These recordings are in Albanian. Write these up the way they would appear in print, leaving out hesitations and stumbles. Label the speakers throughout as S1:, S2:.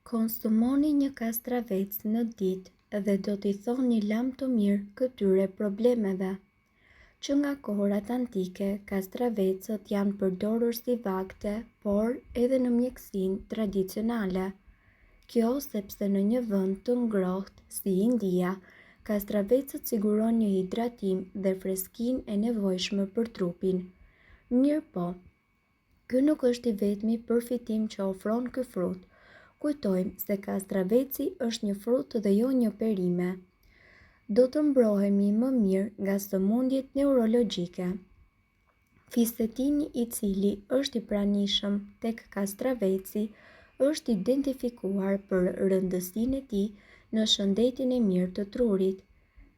S1: Konsumoni një kastravec në ditë dhe do t'i thoni lam të mirë këtyre problemeve. Që nga kohërat antike, kastravecët janë përdorur si vakte, por edhe në mjekësinë tradicionale. Kjo sepse në një vend të ngrohtë si India, kastravecët sigurojnë një hidratim dhe freskinë e nevojshme për trupin. Mirë po, ky nuk është i vetmi përfitim që ofron ky frut. Kujtojmë se kastraveci është një frut dhe jo një perime. Do të mbrohemi më mirë nga sëmundjet neurologjike. Fisetini i cili është i pranishëm tek kastraveci është identifikuar për rëndësinë e tij në shëndetin e mirë të trurit.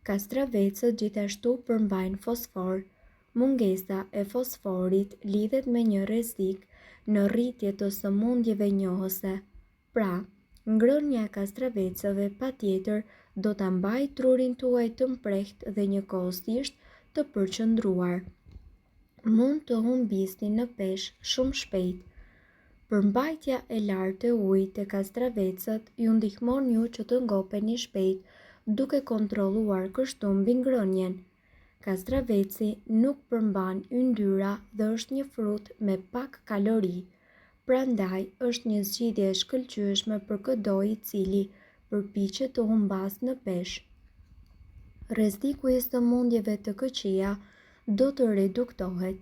S1: Kastravecët gjithashtu përmbajnë fosfor. Mungesa e fosforit lidhet me një rrezik në rritje të sëmundjeve njohëse. Pra, ngrënia e kastravecëve patjetër do ta mbajë trurin tuaj të mprehtë dhe njëkohësisht të përqendruar. Mund të humbisni në peshë shumë shpejt. Përmbajtja e lartë e ujit te kastravecët ju ndihmon ju që të ngopeni shpejt duke kontrolluar kështu mbi ngrënien. Kastraveci nuk përmban yndyra dhe është një frut me pak kalori. Prandaj është një zgjidhje e shkëlqyeshme për çdo i cili përpiqet të humbas në peshë. Rreziku i sëmundjeve të këqija do të reduktohet.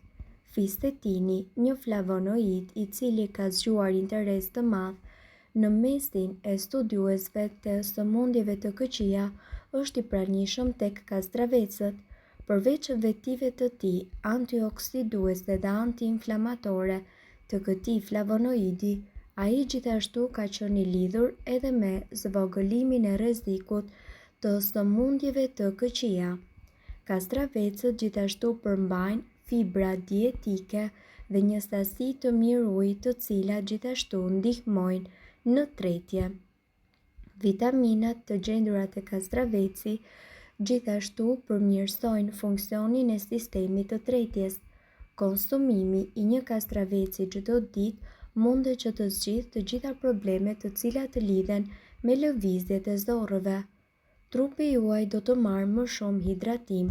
S1: Fisetini, një flavonoid i cili ka zgjuar interes të madh në mesin e studiuesve të sëmundjeve të këqija, është i pranishëm tek kastravecët. Përveç vetive të tij antioksiduese dhe antiinflamatore të këtij flavonoidi, ai gjithashtu ka qenë i lidhur edhe me zvogëlimin e rrezikut të sëmundjeve të këqija. Kastravecët gjithashtu përmbajnë fibra dietike dhe një sasi të mirë uji të cilat gjithashtu ndihmojnë në tretje. Vitaminat të gjendura te kastraveci gjithashtu përmirësojnë funksionin e sistemit të tretjes. Konsumimi i një kastraveci çdo ditë mundet që të zgjidhë të gjitha problemet të cilat lidhen me lëvizjet e zorrëve. Trupi juaj do të marrë më shumë hidratim.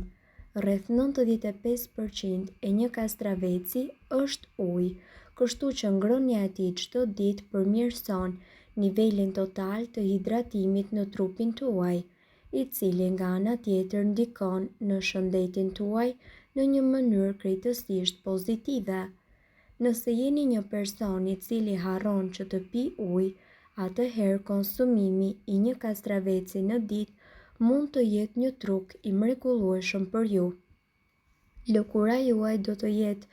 S1: Rreth 95% e një kastraveci është ujë, kështu që ngrënia e tij çdo ditë përmirëson nivelin total të hidratimit në trupin tuaj, i cili nga ana tjetër ndikon në shëndetin tuaj në një mënyrë krejtësisht pozitive. Nëse jeni një person i cili harron që të pi ujë, atëherë konsumimi i një kastraveci në ditë mund të jetë një truk i mrekullueshëm për ju. Lëkura juaj do të jetë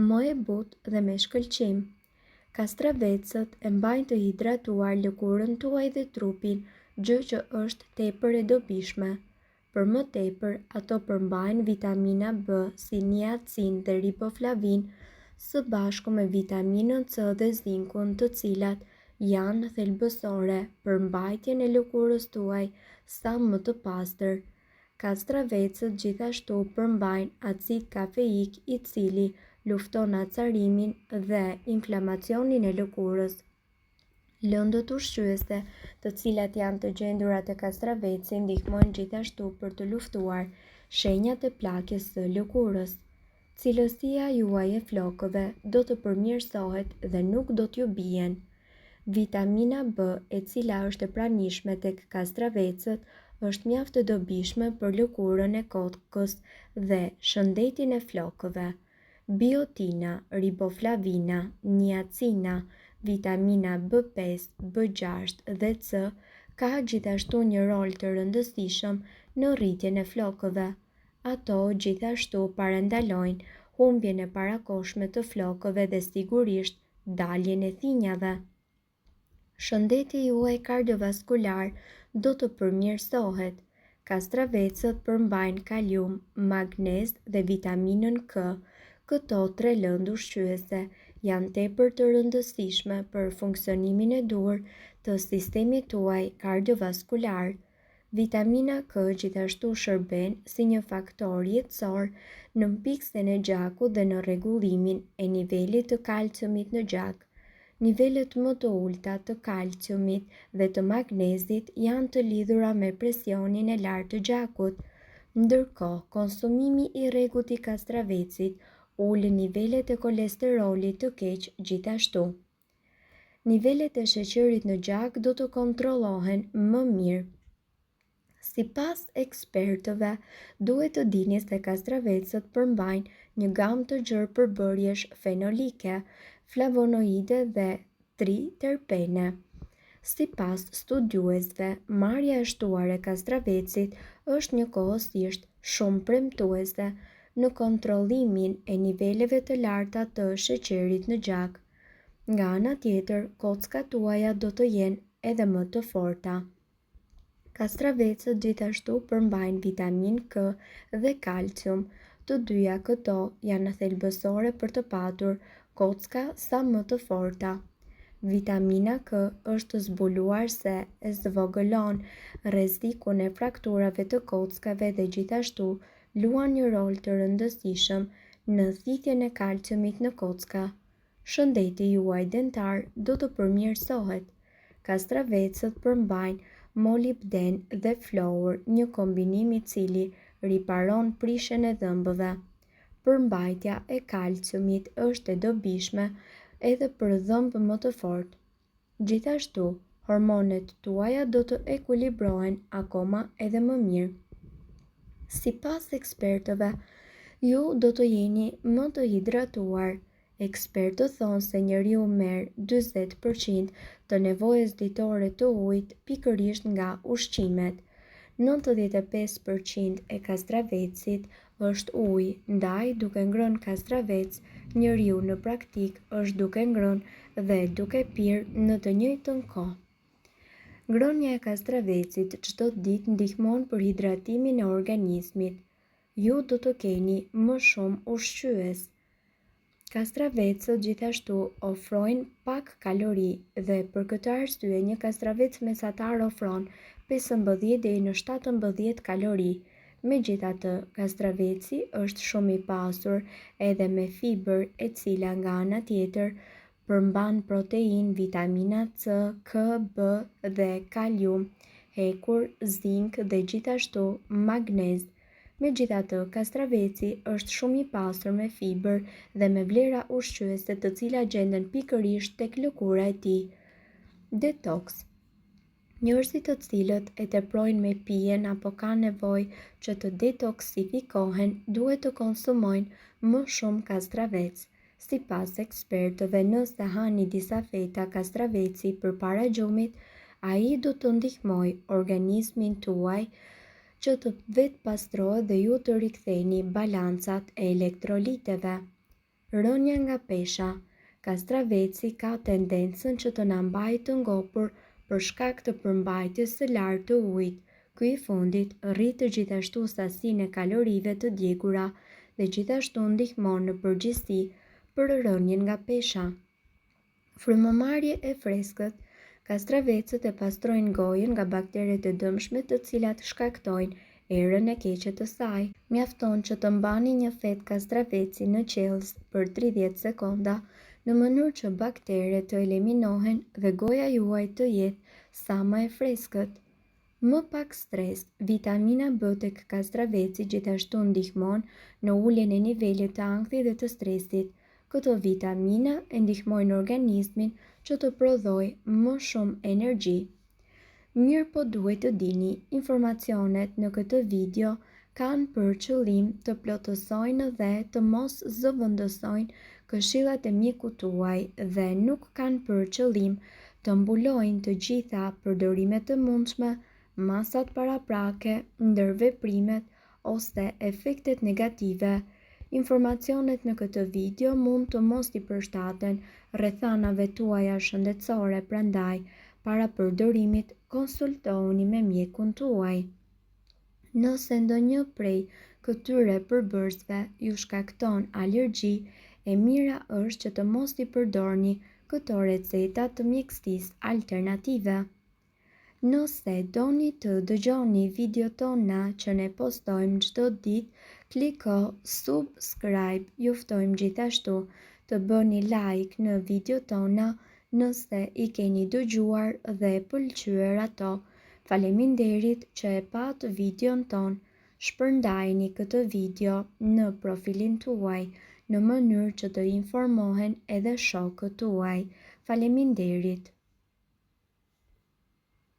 S1: më e butë dhe me shkëlqim. Kastravecët e mbajnë të hidratuar lëkurën tuaj dhe trupin, gjë që është tepër e dobishme. Për më tepër, ato përmbajnë vitamina B si niacin dhe riboflavin, së bashku me vitaminën C dhe zinkun, të cilat janë thelbësore për mbajtjen e lëkurës tuaj sa më të pastër. Kastravecët gjithashtu përmbajnë acid kafeik i cili lufton acarimin dhe inflamacionin e lëkurës. Lëndët ushqyese, të cilat janë të gjendura te kastraveci, ndihmojnë gjithashtu për të luftuar shenjat e plakjes së lëkurës. Cilësia juaj e flokëve do të përmirësohet dhe nuk do t'ju bien. Vitamina B, e cila është e pranishme tek kastravecët, është mjaft e dobishme për lëkurën e kokës dhe shëndetin e flokëve. Biotina, riboflavina, niacina, vitamina B5, B6 dhe C ka gjithashtu një rol të rëndësishëm në rritjen e flokëve. Ato gjithashtu parandalojnë humbjen e parakohshme të flokëve dhe sigurisht daljen e thinjave. Shëndeti juaj kardiovaskular do të përmirësohet. Kastravecët përmbajnë kalium, magnez dhe vitaminën K. Këto 3 lëndë ushqyese janë tepër të rëndësishme për funksionimin e dur të sistemit tuaj kardiovaskular. Vitamina K gjithashtu shërben si një faktor jetësor në mpiksen e gjakut dhe në rregullimin e nivelit të kalciumit në gjak. Nivelet më të ulta të kalciumit dhe të magnezit janë të lidhura me presionin e lartë të gjakut, ndërkohë konsumimi i rregullt i kastravecit ul nivelet e kolesterolit të keq gjithashtu. Nivelet e sheqerit në gjak do të kontrollohen më mirë. Sipas ekspertëve, duhet të dini se kastravecët përmbajnë një gamë të gjerë përbërjesh fenolike, flavonoide dhe triterpene. Sipas studiuesve, marrja e shtuar e kastravecit është njëkohësisht shumë premtuese në kontrollimin e niveleve të larta të sheqerit në gjak. Nga ana tjetër, kockat tuaja do të jenë edhe më të forta. Kastravecët gjithashtu përmbajnë vitaminë K dhe kalcium, të dyja këto janë thelbësore për të patur kocka sa më të forta. Vitamina K është zbuluar se e zvogëlon rrezikun e frakturave të kockave dhe gjithashtu luan një rol të rëndësishëm në thithjen e kalciumit në kocka. Shëndeti juaj dentar do të përmirësohet. Kastravecët përmbajnë molibden dhe fluor, një kombinim i cili riparon prishjen e dhëmbëve. Përmbajtja e kalciumit është e dobishme edhe për dhëmbë më të fortë. Gjithashtu, hormonet tuaja do të ekuilibrohen akoma edhe më mirë. Sipas ekspertëve, ju do të jeni më të hidratuar. Ekspertët thonë se njeriu merr 40% të nevojës ditore të ujit pikërisht nga ushqimet. 95% e kastravecit është ujë, ndaj duke ngrënë kastravec, njeriu në praktik është duke ngrënë dhe duke pirë në të njëjtën kohë. Ngrënia e kastravecit çdo ditë ndihmon për hidratimin e organizmit. Ju do të keni më shumë ushqyes. Kastravecët gjithashtu ofrojnë pak kalori dhe për këtë arsye një kastravec mesatar ofron 15 deri në 17 kalori. Megjithatë, kastraveci është shumë i pasur edhe me fiber e cila nga ana tjetër përmban protein, vitamina C, K, B dhe kalium, hekur, zink dhe gjithashtu magnez. Megjithatë, kastraveci është shumë i pasur me fiber dhe me vlera ushqyese të cilat gjenden pikërisht tek lëkura e tij. Detox. Njerëzit të cilët e teprojnë me pijen apo kanë nevojë që të detoksifikohen, duhet të konsumojnë më shumë kastravec. Sipas ekspertëve, nëse hani disa feta kastraveci përpara gjumit, ai do të ndihmojë organizmin tuaj që të vetë pastrohet dhe ju të riktheni balancat e elektroliteve. Rënja nga pesha. Kastraveci ka tendencën që të na mbajë të ngopur për shkak të përmbajtjes së lartë të ujit. Ky i fundit rrit gjithashtu sasinë e kalorive të djegura dhe gjithashtu ndihmon në përgjithësi për rënjen nga pesha. Frymëmarrje e freskët. Kastravecët e pastrojnë gojën nga bakteret e dëmshme të cilat shkaktojnë erën e keqe të saj. Mjafton që të mbani një fetë kastraveci në qelz për 30 sekonda në mënyrë që bakteret të eliminohen dhe goja juaj të jetë sa më e freskët. Më pak stres. Vitamina B tek kastraveci gjithashtu ndihmon në uljen e nivelit të ankthit dhe të stresit. Këto vitamina e ndihmojnë organizmin që të prodhojë më shumë energji. Mirë po duhet të dini, informacionet në këtë video kanë për qëllim të plotësojnë dhe të mos zëvendësojnë këshillat e mjekut tuaj dhe nuk kanë për qëllim të mbulojnë të gjitha përdorimet të mundshme, masat paraprake, ndërveprimet ose efektet negative. Informacionet në këtë video mund të mos i përshtaten rrethanave tuaja shëndetësore, prandaj para përdorimit konsultohuni me mjekun tuaj. Nëse ndonjë prej këtyre përbërësve ju shkakton alergji, e mira është që të mos i përdorni këto receta të mjekësisë alternative. Nëse doni të dëgjoni video tona që ne postojmë çdo ditë, kliko subscribe. Ju ftojmë gjithashtu të bëni like në video tona Nëse i keni dëgjuar dhe pëlqyer ato, faleminderit që e pat videon ton. Shpërndajeni këtë video në profilin tuaj në mënyrë që të informohen edhe shokët tuaj. Faleminderit.